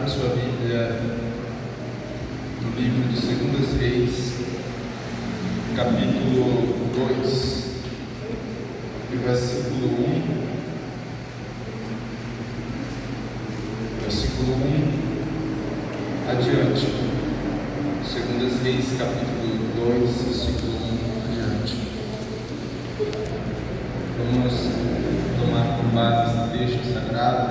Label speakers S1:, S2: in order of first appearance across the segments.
S1: Abra sua Bíblia no livro de 2 Reis, capítulo 2, versículo 1. Versículo 1 adiante. 2 Reis, capítulo 2, versículo 1 adiante. Vamos tomar por base esse texto sagrado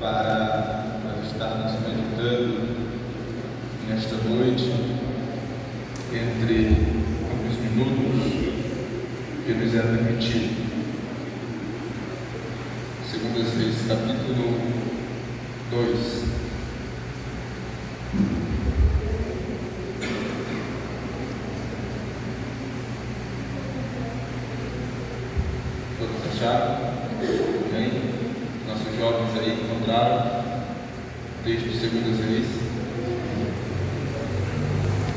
S1: para estarmos meditando nesta noite, entre alguns minutos que nos é permitido. 2 Reis, capítulo 2. Todos acharam? Bem? Nossos jovens aí encontraram desde 2 Reis.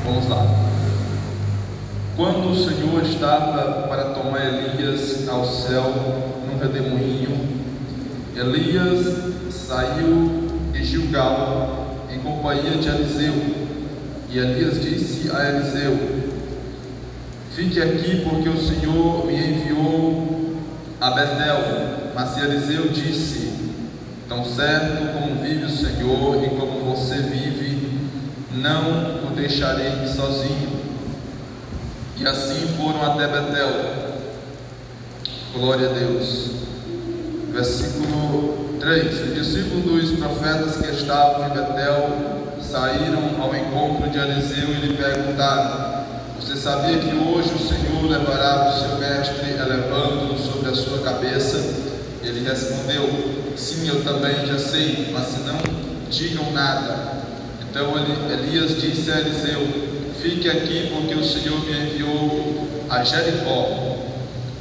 S1: Vamos lá. Quando o Senhor estava para tomar Elias ao céu num redemoinho, Elias saiu de Gilgal em companhia de Eliseu. E Elias disse a Eliseu: fique aqui, porque o Senhor me enviou a Betel. Mas Eliseu disse: tão certo como vive o Senhor e como você vive, não o deixarei sozinho. E assim foram até Betel. Glória a Deus. Versículo 3. Os discípulos dos profetas que estavam em Betel saíram ao encontro de Eliseu e lhe perguntaram: você sabia que hoje o Senhor levará o seu mestre elevando-o sobre a sua cabeça? Ele respondeu: sim, eu também já sei, mas se não digam nada. Então Elias disse a Eliseu: fique aqui, porque o Senhor me enviou a Jericó.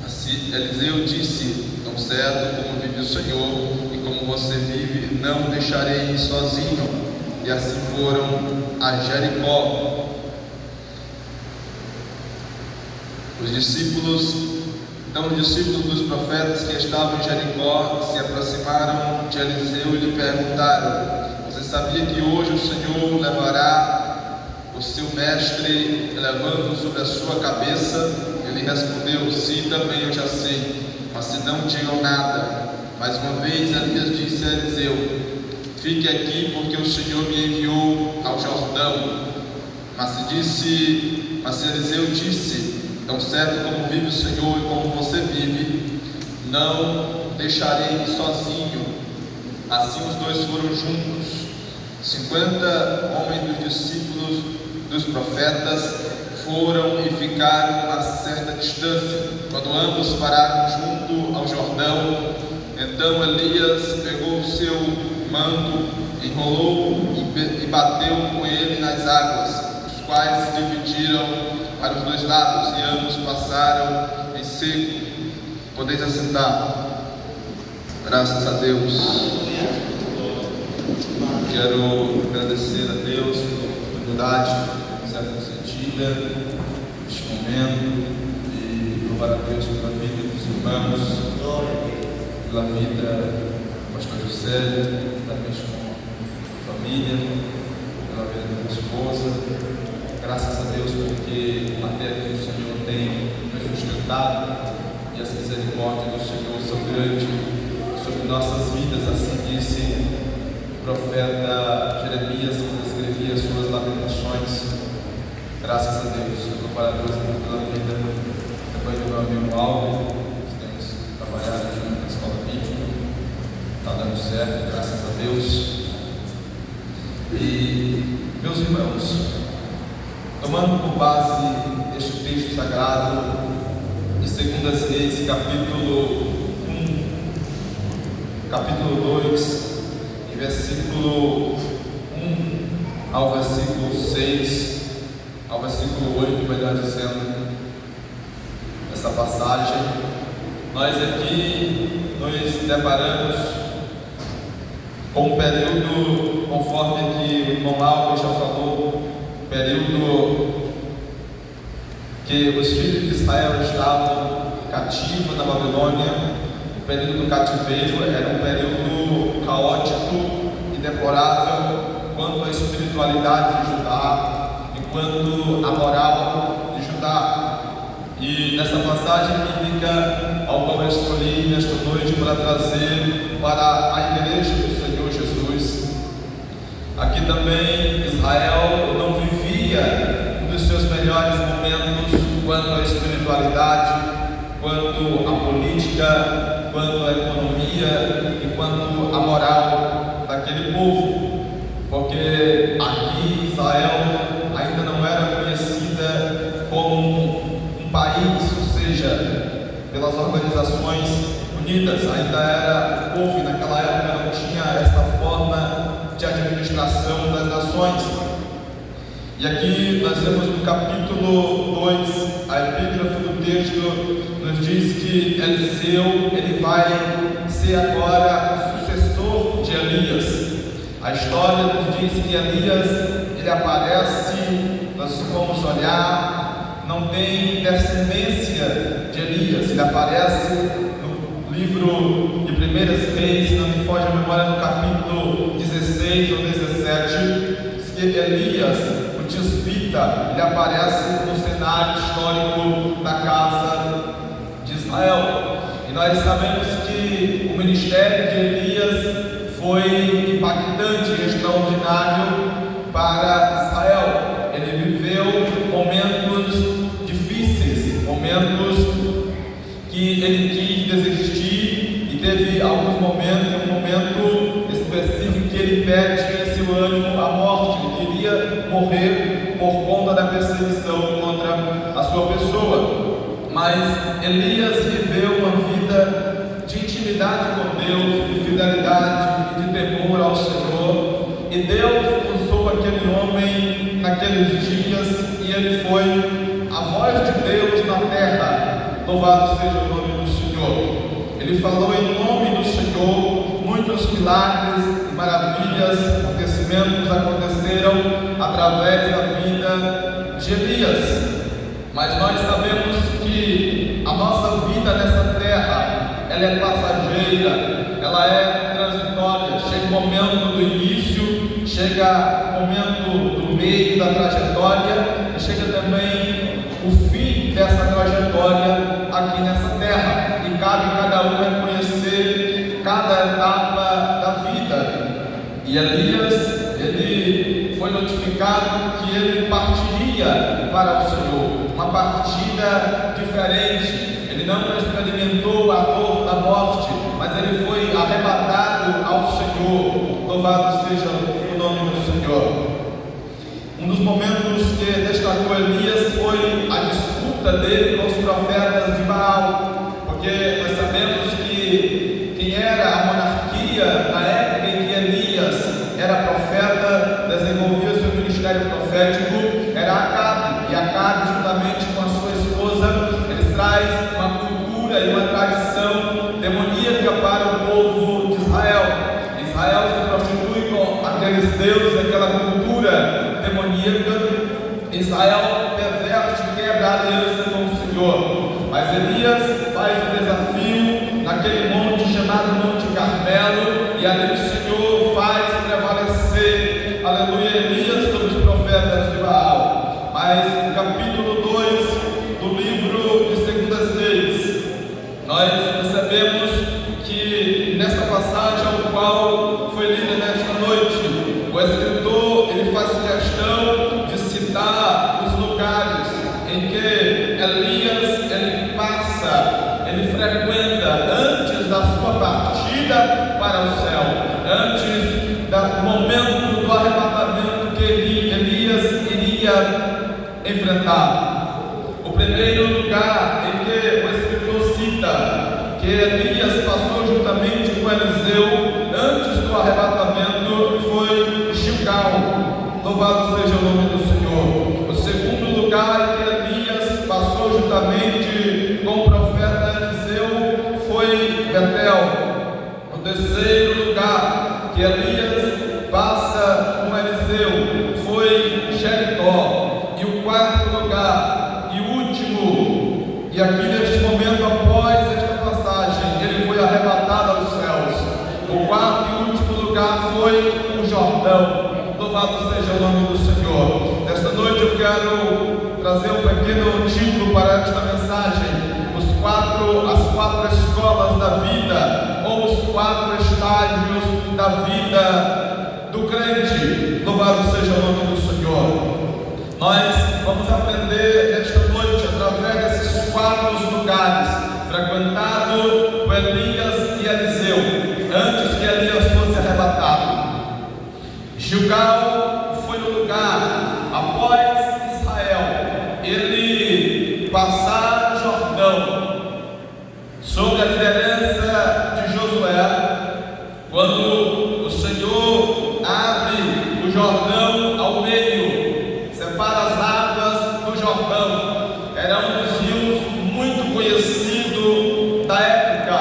S1: Assim Eliseu disse: tão certo como vive o Senhor e como você vive, não o deixarei sozinho. E assim foram a Jericó. Os discípulos dos profetas que estavam em Jericó se aproximaram de Eliseu e lhe perguntaram: você sabia que hoje o Senhor levará o seu mestre elevando sobre a sua cabeça? Ele respondeu: sim, também eu já sei, mas se não digam nada. Mais uma vez Elias disse a Eliseu: fique aqui, porque o Senhor me enviou ao Jordão. Mas Eliseu disse: tão certo como vive o Senhor e como você vive, não deixarei sozinho. Assim os dois foram juntos. 50 homens dos discípulos dos profetas foram e ficaram a certa distância. Quando ambos pararam junto ao Jordão, então Elias pegou o seu manto, enrolou e bateu com ele nas águas, os quais se dividiram para os dois lados, e ambos passaram em seco. Podeis assentar. Graças a Deus. Quero agradecer a Deus pela oportunidade que será concedida neste momento, e louvar a Deus pela vida dos irmãos, pela vida do pastor José, da minha família, pela vida da minha esposa. Graças a Deus, porque até aqui o Senhor tem nos sustentado e as misericórdias do Senhor são grandes sobre nossas vidas. Assim disse o profeta Jeremias quando escrevia suas lamentações. Graças a Deus. Louvar a Deus pela vida também do meu amigo Alves. Temos trabalhado junto na escola bíblica, está dando certo, graças a Deus. E meus irmãos, tomando por base este texto sagrado de 2 Reis, capítulo 1, capítulo 2, e versículo 1 ao versículo 6, ao versículo 8, melhor dizendo, essa passagem, nós aqui nos deparamos com um período, conforme que o irmão Alves já falou, período que os filhos de Israel estavam cativos na Babilônia. O período do cativeiro era um período caótico e e deplorável quanto à espiritualidade de Judá e quanto à moral de Judá. E nessa passagem bíblica, ao qual eu escolhi nesta noite para trazer para a igreja do Senhor Jesus, aqui também Israel não vivia um dos seus melhores momentos quanto à espiritualidade, quanto à política, quanto à economia e quanto à moral daquele povo, porque aqui Israel ainda não era conhecida como um país, ou seja, pelas organizações unidas, ainda era povo e naquela época não tinha essa forma de administração das nações. E aqui nós vemos no capítulo 2, a epígrafe do texto nos diz que Eliseu ele vai ser agora o sucessor de Elias. A história nos diz que Elias ele aparece, nós vamos olhar, não tem descendência de Elias. Ele aparece no livro de 1 Reis, se não me foge a memória, no capítulo 16 ou 17, diz que Elias, o tisbita, ele aparece no cenário histórico da casa de Israel. E nós sabemos que o ministério de Elias foi impactante e extraordinário para Israel. Ele viveu momentos difíceis, momentos que ele quis desistir, e teve alguns momentos, um momento específico que ele pede em seu ânimo a morte. Ele queria morrer por conta da perseguição contra a sua pessoa. Mas Elias viveu uma vida de intimidade com Deus, de fidelidade e de temor ao Senhor, e Deus usou aquele homem naqueles dias, e ele foi a voz de Deus na terra. Louvado seja o nome do Senhor. Ele falou em nome do Senhor, muitos milagres e maravilhas, acontecimentos aconteceram através da vida de Elias. Mas nós sabemos que a nossa vida nessa terra, ela é passageira, ela é transitória. Chega o momento do início, chega o momento do meio da trajetória, e chega também o fim dessa trajetória aqui nessa terra. E cabe cada um reconhecer cada etapa da vida. E Elias, ele foi notificado que ele partiria para o Senhor, uma partida diferente. Ele não experimentou a dor da morte, mas ele foi arrebatado ao Senhor. Louvado seja o nome do Senhor. Um dos momentos que destacou Elias foi a disputa dele com os profetas de Baal, porque nós sabemos que quem era a monarquia na época em que Elias era profeta, desenvolvia seu ministério profético, era Acabe. E Acabe, juntamente com a sua esposa, eles trazem uma cultura e uma tradição demoníaca para o povo de Israel. Israel se prostitui com aqueles deuses, aquela cultura demoníaca. Israel perverte e quebra a aliança com o Senhor. Mas Elias faz o desafio naquele monte chamado Monte Carmelo, e ali o Senhor faz prevalecer, aleluia, Elias sobre os profetas de Baal. Mas no capítulo 2 do livro de 2 Reis, nós percebemos que nessa passagem ao qual foi lida nesta noite, o escritor ele faz questão de citar os lugares em que Elias ele passa, ele frequenta antes da sua partida para o céu, antes do momento do arrebatamento que Elias iria enfrentar. O primeiro lugar em que o escritor cita que Elias passou juntamente com Eliseu antes do arrebatamento foi Gilgal. Louvado seja o nome do Senhor. O segundo lugar em que Elias passou juntamente com o profeta Eliseu foi Betel. O terceiro lugar que Elias passa com Eliseu foi Jericó. E o quarto lugar e último, e aqui neste momento após esta passagem, ele foi arrebatado aos céus. O quarto e último lugar foi Louvado seja o nome do Senhor. Nesta noite eu quero trazer um pequeno título para esta mensagem: as quatro escolas da vida, ou os 4 estágios da vida do crente. Louvado seja o nome do Senhor. Nós vamos aprender nesta noite através desses 4 lugares frequentados por Elias e Eliseu, antes que Elias fosse arrebatado. Gilgal foi o lugar após Israel ele passar o Jordão, sob a liderança de Josué, quando o Senhor abre o Jordão ao meio, separa as águas do Jordão. Era um dos rios muito conhecido da época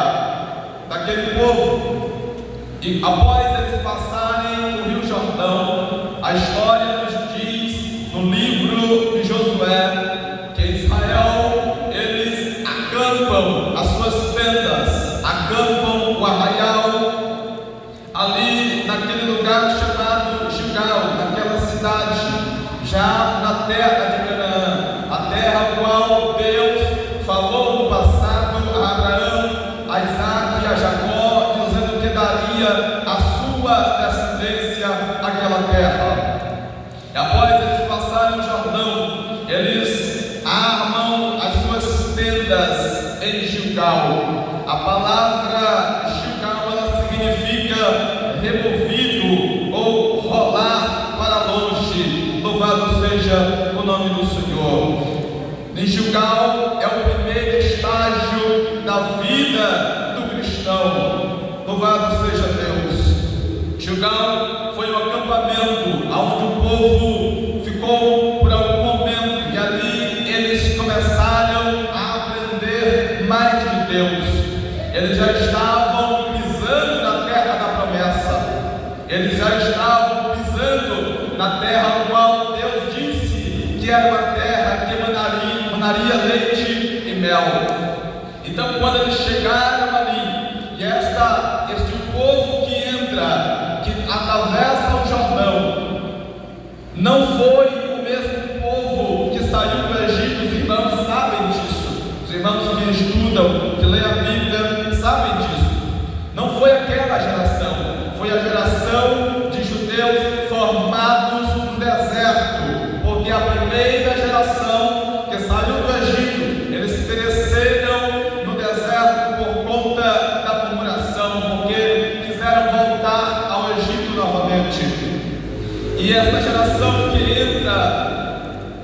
S1: daquele povo. E após eles passarem o rio Jordão, a história nos diz no livro de Josué que Israel, eles acampam as suas tendas, acampam o arraial ali naquele lugar chamado Gilgal, naquela cidade, já na terra de Canaã, a terra a qual Deus falou no passado a Abraão, a Isaac e a Jacó, dizendo que daria a sua descendência àquela terra. E após eles passarem o Jordão, eles armam as suas tendas em Gilgal. A palavra Gilgal, ela significa removido ou rolar para longe. Louvado seja o nome do Senhor. Em Gilgal é o primeiro estágio da vida do cristão. Louvado seja Deus. Gilgal foi um acampamento onde o povo ficou por algum momento, e ali eles começaram a aprender mais de Deus. Eles já estavam pisando na terra da promessa, eles já estavam pisando na terra a qual Deus disse que era uma terra que emanaria leite e mel. Então, quando eles chegaram ali, e este povo que entra, que atravessa o Jordão, não foi o mesmo povo que saiu do Egito. Os irmãos sabem disso. Os irmãos que estudam, que leem a Bíblia, sabem disso. Não foi aquela geração, foi a geração de judeus formados no deserto, porque a primeira geração que saiu do Egito, eles pereceram no deserto por conta da murmuração, porque quiseram voltar ao Egito novamente. E esta geração que entra,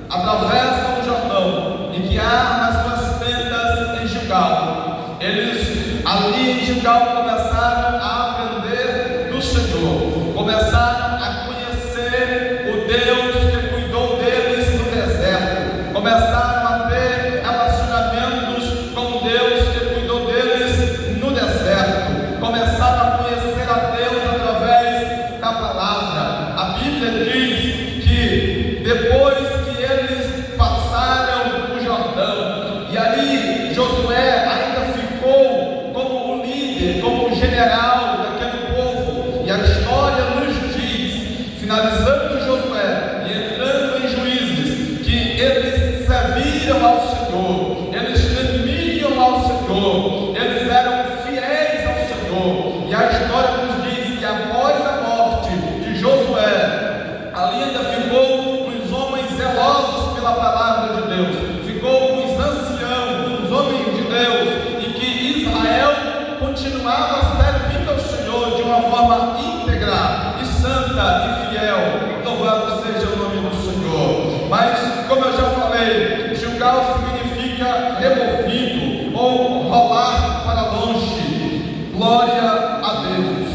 S1: atravessa o Jordão e que arma as suas tendas em Gilgal, eles ali em Gilgal começaram a aprender do Senhor, começaram a conhecer o Deus que cuidou deles no deserto, começaram a ter relacionamentos com Deus que cuidou deles no deserto, começaram a conhecer a Deus através da palavra. A Bíblia diz que depois que eles passaram o Jordão, e ali Josué ainda ficou como o líder, como o general daquele povo, e a história nos diz, finalizando Josué e entrando em Juízes, que eles serviram ao Senhor, eles temiam ao Senhor, eles eram fiéis ao Senhor. E a história nos diz que após a morte de Josué, ali ainda ficou os homens zelosos pela palavra de Deus, ficou os anciãos, os homens de Deus, e que Israel continuava servindo ao Senhor de uma forma íntegra e santa e fiel. Louvado seja o nome do Senhor. Mas, como eu já falei, Gilgal significa removido ou rolar para longe. Glória a Deus.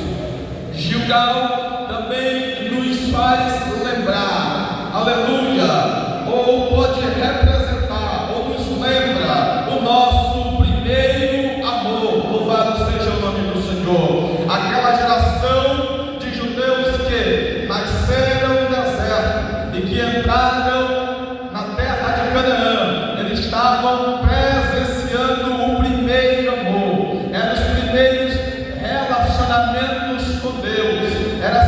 S1: Gilgal também nos faz lembrar, aleluia, ou pode representar, ou nos lembra o nosso primeiro amor. Louvado seja o nome do Senhor. Aquela geração de judeus que nasceram no deserto e que entraram na terra de Canaã, eles estavam presenciando o primeiro amor. Eram os primeiros relacionamentos com Deus, era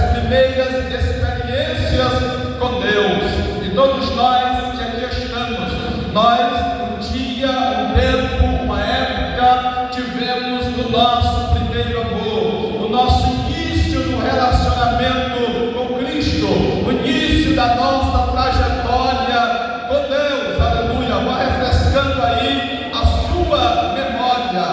S1: nosso primeiro amor, o nosso início do relacionamento com Cristo, o início da nossa trajetória com Deus, aleluia. Vá refrescando aí a sua memória.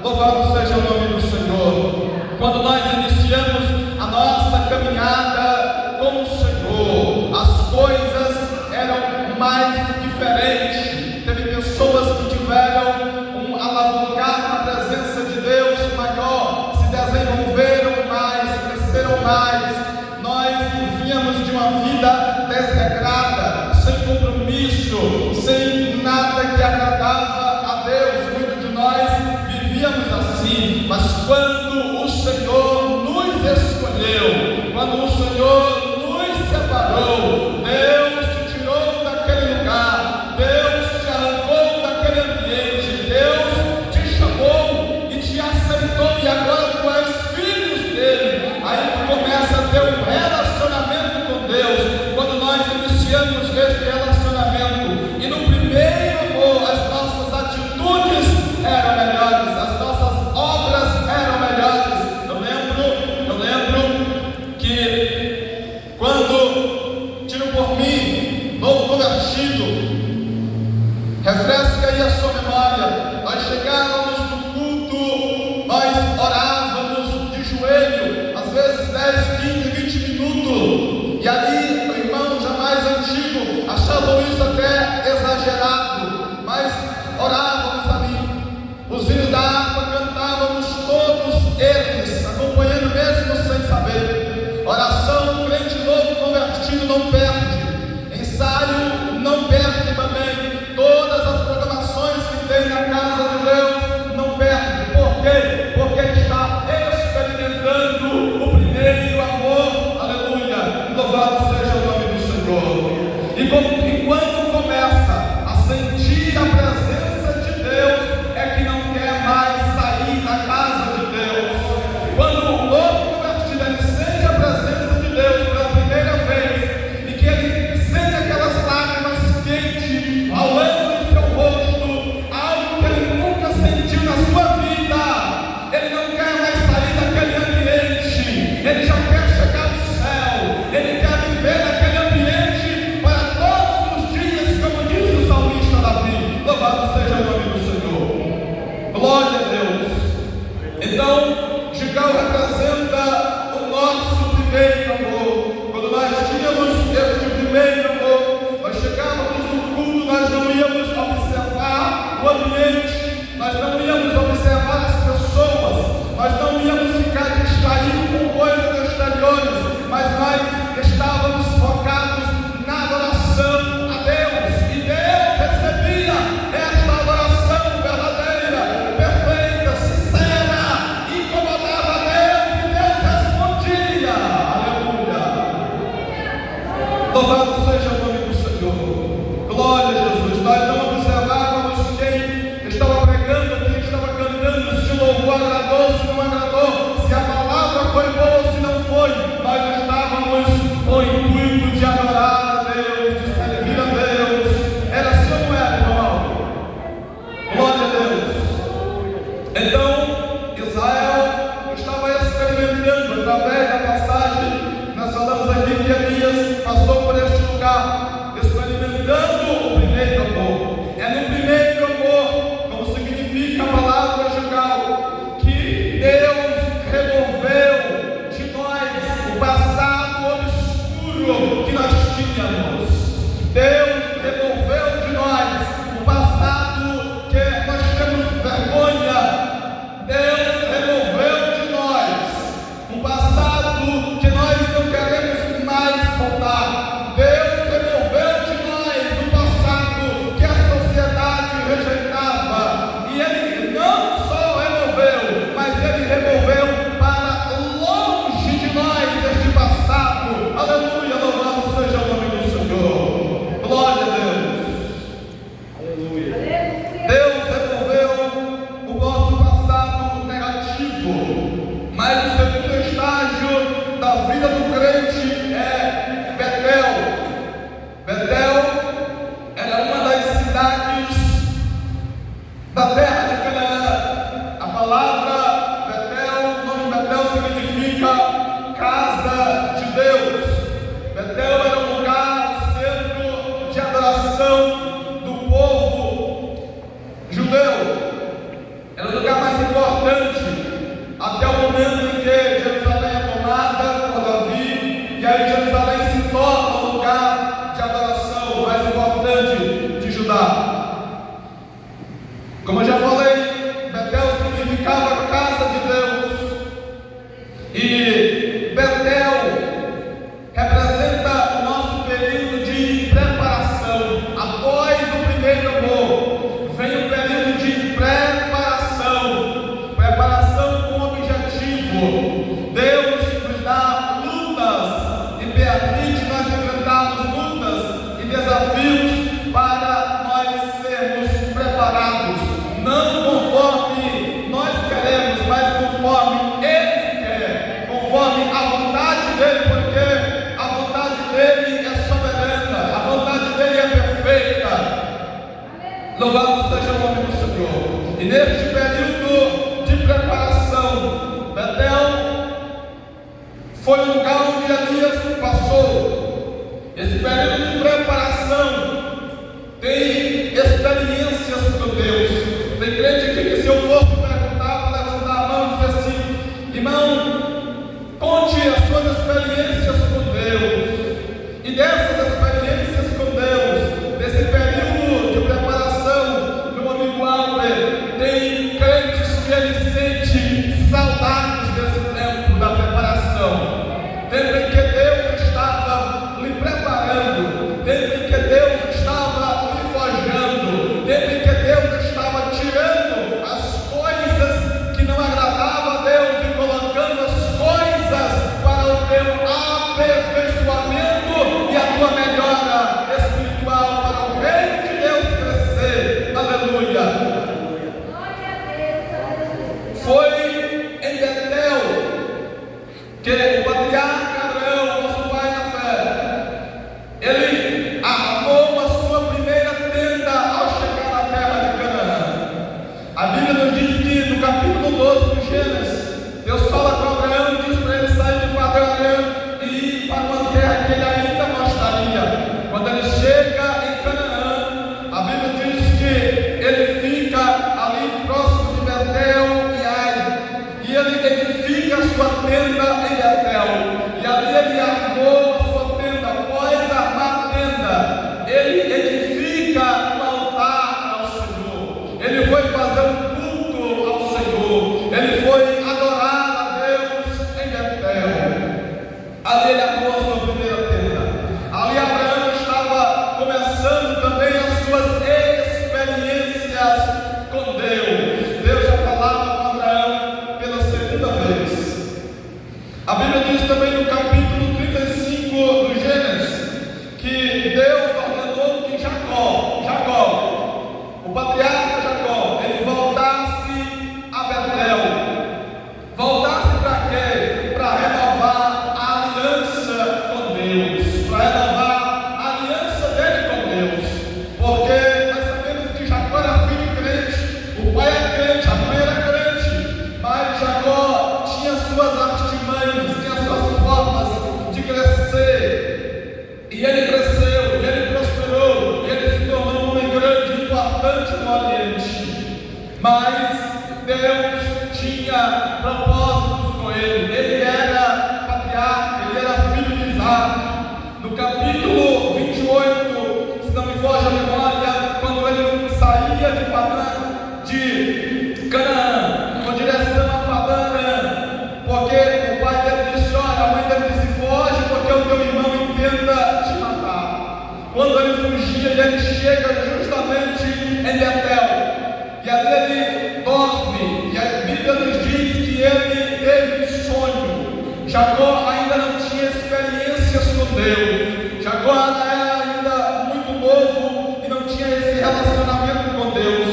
S1: Louvado seja o nome do Senhor. Quando nós iniciamos a nossa caminhada com o Senhor, as coisas eram mais diferentes. Teve pessoas que tiveram um alavancar na presença de Deus maior, se desenvolveram mais, cresceram mais. Nós vivíamos de uma vida desregrada, sem compromisso, sem nada que agradava a Deus. Muitos de nós vivíamos assim, mas quando o Senhor nos escolheu, quando o Senhor nos separou, Deus te tirou daquele lugar, Deus te arrancou daquele ambiente, Deus te chamou e te aceitou, e agora tu és filho dele. Aí tu começa a ter um relacionamento com Deus. Quando nós iniciamos este relacionamento, e no primeiro amor as nossas atitudes eram melhores, as nossas obras eram melhores. Eu lembro que quando tiro por mim, novo convertido, refresca aí a sua memória. Nós chegávamos no culto, nós orávamos de joelho, às vezes 10, 15, 20 minutos, e ali o irmão já mais antigo achava isso até exagerado, mas orávamos ali, os hinos da harpa cantávamos todos eles, acompanhando mesmo sem saber. Oração, crente novo convertido não perde, ensaio não perde também, todas as programações que tem na casa de Deus não perde. Por quê? Porque está experimentando o primeiro amor, aleluia, louvado seja o nome do Senhor. E quando começa a sentir a presença de Deus, é que não quer mais sair da casa de Deus. Quando o novo convertido ele sente a presença de Deus pela primeira vez, e que ele sente aquelas lágrimas quentes rolando em seu rosto, algo que ele nunca sentiu na sua vida, ele não quer mais sair daquele ambiente, ele já quer chegar no céu, ele quer viver naquele ambiente para todos os dias, como diz o salmista Davi. Louvado seja o nome do Senhor, glória a Deus. Então, Gilgal representa o nosso primeiro amor. Quando nós tínhamos este primeiro amor, nós chegávamos no culto, nós não íamos observar o ambiente, nós não íamos observar as pessoas, nós não íamos ficar distraídos com coisas exteriores, mas nós estávamos focados na adoração a Deus, e Deus recebia esta adoração verdadeira, perfeita, sincera, incomodava a Deus, e Deus respondia, aleluia. Louvado seja o nome do Senhor, glória a Jesus. Nós não observávamos quem estava pregando, quem estava cantando, se o louvor agradou, se não agradou, se a palavra foi boa, se não foi. Nós estávamos com o intuito de adorar a Deus, de servir a Deus. Era assim ou não era, irmão? Glória a Deus. Então, Israel estava experimentando, através da passagem, nós falamos aqui que Elias passou por este lugar, experimentando o primeiro amor. É no primeiro amor, como significa a palavra Gilgal, que Deus removeu de nós o passado obscuro que nós tínhamos. Deus removeu de nós o passado que nós temos vergonha. Deus removeu de nós um passado Louvado seja o nome do Senhor. E neste período de preparação, Betel foi o lugar onde Elias passou. Esse período de preparação tem experiências com Deus. Tem crente aqui que, se eu fosse perguntar, vou levantar a mão e dizer assim: irmão, conte as suas experiências com Deus. E dessas experiências com Deus, desse período de preparação, meu amigo Albert, tem crentes que ele sente saudades desse tempo da preparação. Tempo em que Deus estava lhe preparando, tempo em que Deus estava lhe forjando, tempo em que Deus estava tirando as coisas que não agradavam a Deus e colocando as coisas para o teu aperfeiçoamento e a tua melhora espiritual, para o reino de Deus crescer. Aleluia. Foi em Betel que o patriarca Abraão, nosso pai na fé, ele armou a sua primeira tenda ao chegar à terra de Canaã. A Bíblia nos diz que no capítulo 12 de Gênesis, Deus fala com Abraão e diz para ele sair de Padã-Arã e ir para uma terra que ele ainda mostraria. Quando ele chega em Canaã, a Bíblia diz que ele fica ali próximo de Betel e Ai, e ele edifica a sua tenda em Betel, e ali ele armou a sua tenda. Após armar a tenda, ele edifica um altar ao Senhor. Ele foi fazer um culto ao Senhor, ele foi adorar a Deus em Betel. Ali ele armou a sua primeira tenda. Ali Abraão estava começando também as suas experiências com Deus. Deus já falava com Abraão pela segunda vez. A Bíblia diz também no capítulo 35 do Gênesis que Deus ordenou que Jacó, o patriarca Jacó, ele voltasse a Betel. Voltasse para quê? Para renovar a aliança com Deus, para renovar a aliança dele com Deus, porque nós sabemos que Jacó era filho crente, o pai é crente, a mãe era crente, mas Jacó tinha suas artimanhas, tinha suas formas de crescer, e ele cresceu, e ele prosperou, e ele se tornou um homem grande e importante no Oriente. Mas Deus tinha propósitos com ele. Ele era patriarca, ele era filho de Isaac. No capítulo 28, se não me foge a memória, quando ele saía de Canaã, com direção a Padã-Arã, porque o pai dele disse: olha, a mãe dele disse: foge, porque o teu irmão intenta te matar. Quando ele fugia, ele chega justamente em Betel, e ali ele dorme, e a Bíblia nos diz que ele teve um sonho. Jacó ainda não tinha experiências com Deus, Jacó era ainda muito novo e não tinha esse relacionamento com Deus.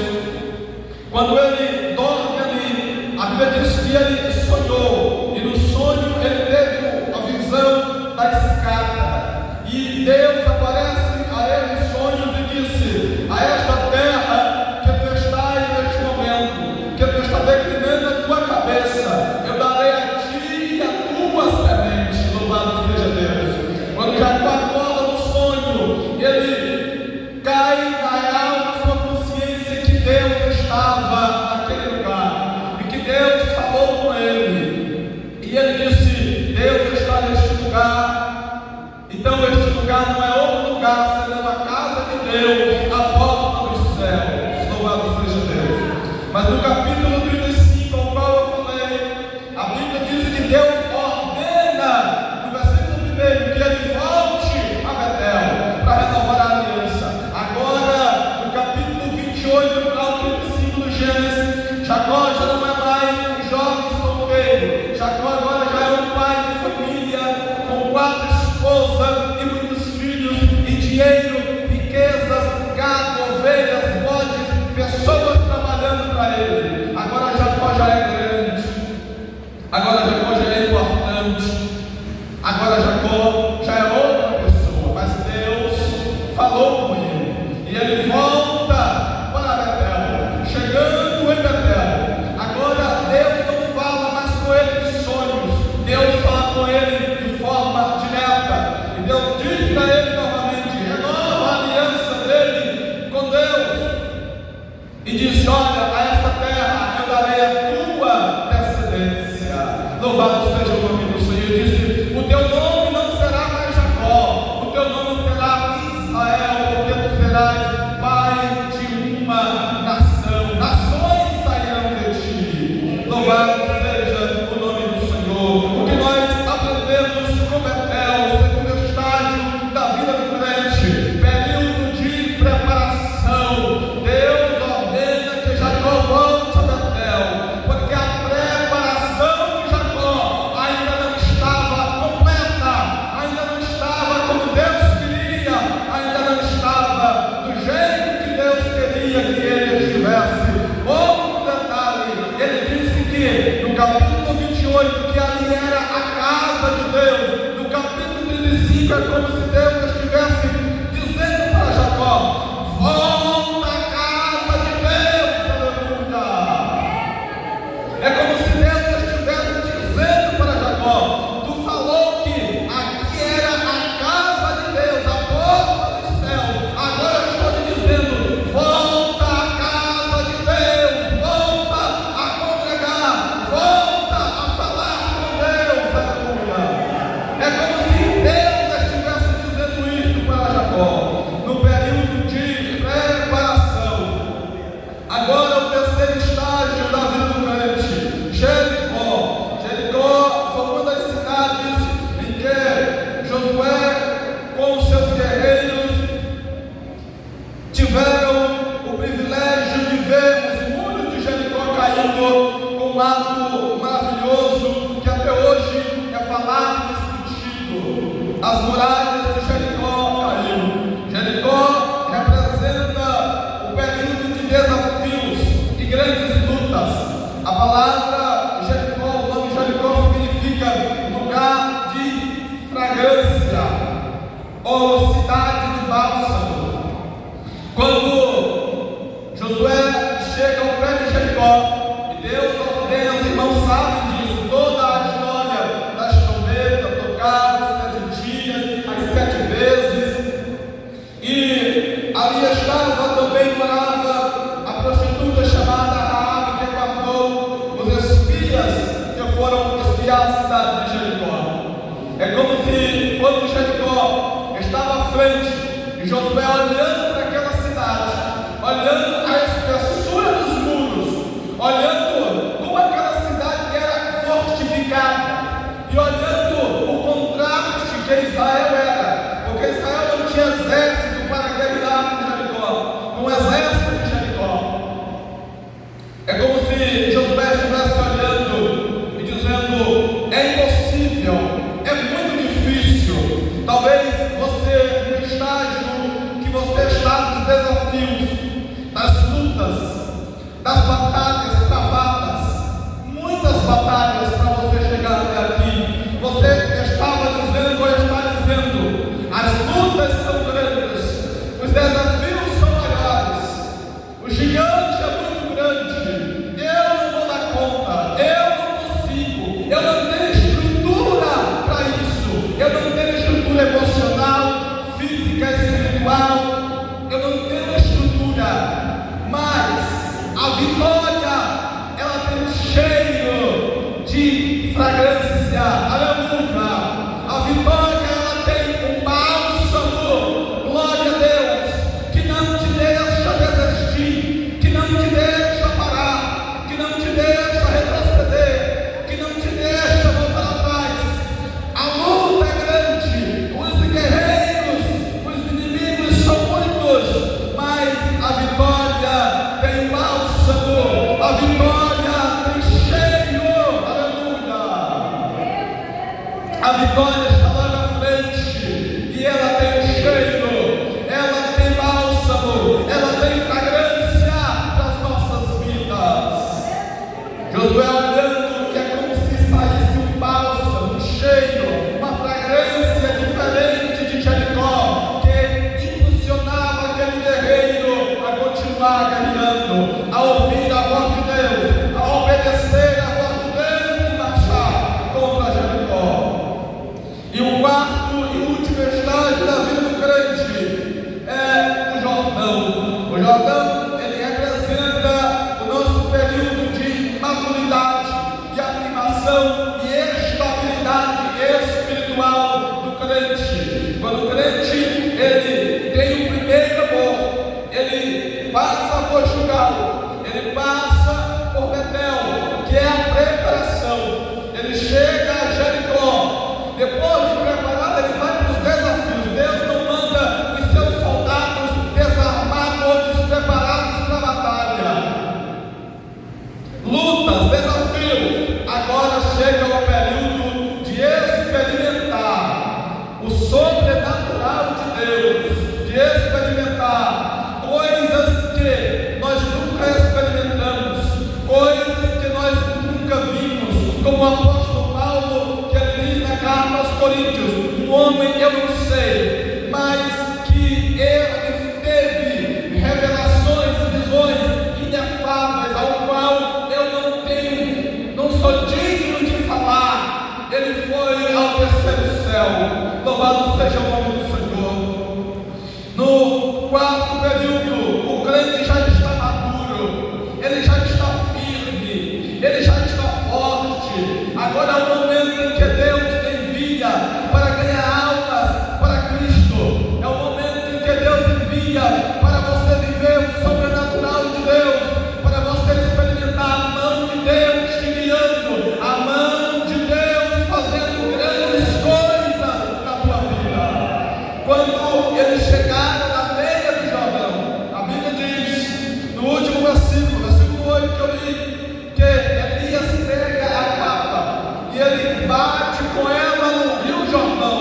S1: Quando ele dorme ali, a Bíblia diz que ele sonhou, e no sonho ele teve a visão da escada, e Deus aparece a ele em sonhos e disse: a esta terra que tu estás neste momento, que tu está declinando a tua cabeça, eu darei a ti e a tua semente. Louvado seja Deus. Quando Jacó acorda no sonho, ele cai na real sua consciência que Deus estava naquele lugar, e que Deus falou com ele, e ele disse: Deus está neste lugar. Então este lugar não é outro lugar senão a casa de Deus, a porta dos céus. Louvado seja Deus. Mas no capítulo 35, ao qual eu falei, a Bíblia diz que Deus ordena, no versículo 1, que ele volte a Betel para renovar a aliança. Agora, no capítulo 28 ao 35 do Gênesis, Jacó já não é mais um jovem solteiro. Jacó agora já é um pai de família, com 4 esposas e muitos filhos, e dinheiro, riquezas, gado, ovelhas, bodes, pessoas trabalhando para ele. Agora Jacó já é grande, agora Jacó já é importante, agora Jacó já é outra pessoa, mas Deus falou com ele, e ele volta para tua descendência. Louvado seja o nome do Senhor. Ele disse: o teu nome não será mais Jacó, o teu nome será Israel, porque tu serás pai de uma nação. Nações sairão de ti. Louvado seja o nome do Senhor. O que nós aprendemos com Betel, o segundo estágio da vida do crente, período de preparação. Deus ordena que Jacó volte a Betel, porque a preparação de Jacó ainda não estava completa, ainda não estava como Deus queria, ainda não estava do jeito que Deus queria que ele estivesse. Outro detalhe, ele disse que no capítulo 28 que ali era a casa de Deus. No capítulo 35 é como se Deus estivesse dizendo para Jacó: volta à casa de Deus, aleluia. É como se Deus estivesse dizendo para Jacó: tu falou que aqui era a casa de Deus, a porta do céu. Agora eu estou te dizendo: volta à casa de Deus, volta a congregar, volta a falar com Deus, aleluia. É como se Deus estivesse dizendo isso para Jacó, no período de preparação. Agora o terceiro estágio da vida do crente, Jericó. Jericó foi uma das cidades em que Josué, com os seus guerreiros, tiveram o privilégio de ver os muros de Jericó caindo, com um ato maravilhoso que até hoje é falado e discutido. As muralhas de Jericó caíram. Jericó representa o período de desafios e grandes lutas. A palavra Jericó, o nome Jericó significa lugar de fragrância ou cidade de bálsamo. Quando Josué chega ao pé de Jericó, e Deus ordena, os irmãos sabem disso, toda a história das trombetas tocadas, 7 dias, as 7 vezes, e ali estava também, morava a prostituta chamada Raabe, que guardou os espias que foram espiar a cidade de Jericó. É como se, quando Jericó estava à frente, e Josué olhando para aquela cidade, olhando a espessura dos muros, olhando como aquela cidade era fortificada, e olhando o contraste que Israel era, porque Israel não tinha exército para guerrear com Jericó, um exército de Jericó. É como se Josué estivesse olhando e dizendo: é impossível, é muito difícil. Talvez você, no estágio que você está, dos desafios, das lutas, das batalhas travadas, muitas batalhas para você chegar até aqui. Você estava dizendo ou está dizendo: as lutas são grandes, os desafios são maiores, o gigante é muito grande, eu não vou dar conta, eu não consigo, eu não tenho estrutura para isso, eu não tenho estrutura emocional, física e espiritual, eu não tenho estrutura. Mas a vitória, ela tem um cheiro de fragrância, aleluia. A vitória, ela tem um bálsamo, glória a Deus, que não te deixa desistir, que não te deixa parar, que não te deixa retroceder, que não te deixa voltar atrás. A luta é grande, os guerreiros, os inimigos são muitos, mas a vitória tem bálsamo, a vitória tem cheiro, aleluia. A vitória está lá na frente, e ela tem cheiro, ela tem bálsamo, ela tem fragrância para as nossas vidas. Josué olhando, que é como se saísse um bálsamo, um cheiro, uma fragrância diferente de Jericó, que impulsionava aquele guerreiro a continuar guerreando, a ouvir a voz de Deus, a obedecer a voz de Deus e marchar contra Jericó. Ele chega a Jericó. Depois de preparado, ele vai para os desafios. Deus não manda os seus soldados desarmados ou despreparados para a batalha. Lutas, desafios. Agora chega o período de experimentar o sobrenatural de Deus, de experimentar coisas que nós nunca experimentamos, coisas que nós nunca vimos, como o apóstolo Paulo, que ele diz na carta aos Coríntios: um homem eu não sei, mas que ele teve revelações, visões inefáveis, ao qual eu não sou digno de falar. Ele foi ao terceiro céu. Louvado seja o nome do Senhor. No quarto período, o crente já está maduro, ele já está firme, ele já está forte. Agora é o momento em que Deus envia para ganhar almas para Cristo. É o momento em que Deus envia para você viver o sobrenatural de Deus, para você experimentar a mão de Deus te guiando, a mão de Deus fazendo grandes coisas na tua vida. Quando eles chegaram na beira do Jordão, a Bíblia diz, no último versículo 8 que eu li, que Elias pega a capa e ele bate com ela no Rio Jordão,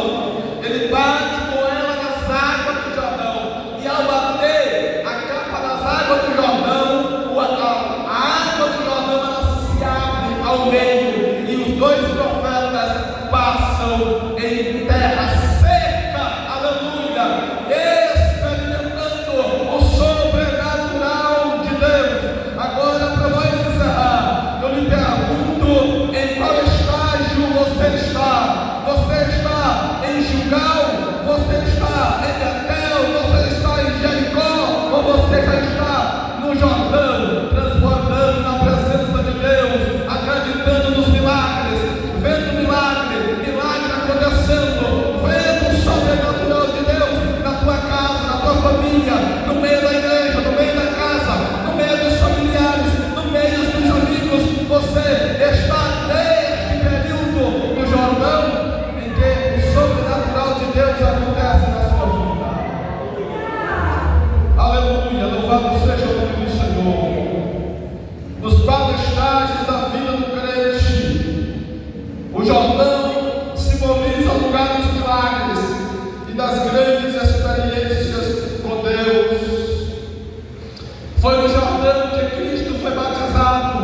S1: ele bate com ela nas águas do Jordão, e ao bater a capa nas águas do Jordão, a água do Jordão ela se abre ao meio, e os dois profetas passam em terra seca, aleluia, experimentando o sobrenatural de Deus. Agora, para nós encerrar, eu lhe pergunto: em qual estágio você está? Você está em Gilgal? Você está em Betel? Você está em Jericó? Ou você já está no Jordão, transbordando na presença de Deus, acreditando nos milagres, vendo milagre acontecendo, vendo o sobrenatural de Deus na tua casa, na tua família, no meio da igreja, no meio da casa, no meio dos familiares, no meio dos amigos? Você está neste período do Jordão em que o sobrenatural de Deus acontece na sua vida. Aleluia, louvado seja o nome do Senhor. Nos 4 estágios da vida do crente, o Jordão simboliza o lugar dos milagres e das grandes experiências com Deus. Foi no Jordão que Cristo foi batizado,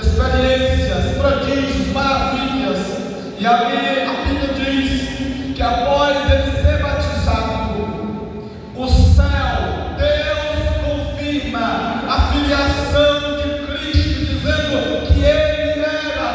S1: experiências, prodígios, maravilhas, e ali a Bíblia diz que após ele ser batizado, o céu, Deus confirma a filiação de Cristo, dizendo que ele era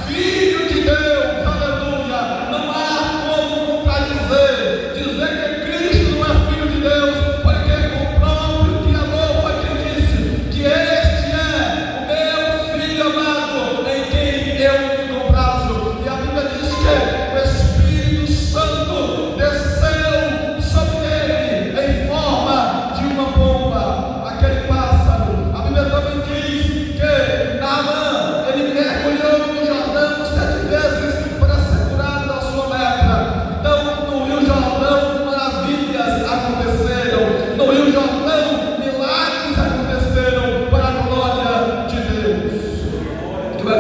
S1: filho de Deus, aleluia. Não há como contradizer, dizer que Cristo não é filho de Deus, porque o próprio Criador foi quem disse que este é o meu filho amado, em quem eu me comprazo. E a Bíblia diz que o Espírito Santo desceu sobre ele em forma de uma pomba, aquele pássaro. A Bíblia também diz que Naamã, ele mergulhou no Jordão 7 vezes para ser curado da sua lepra. Então, no Rio Jordão, maravilhas aconteceram. No Rio Jordão, milagres aconteceram para a glória de Deus. Que vai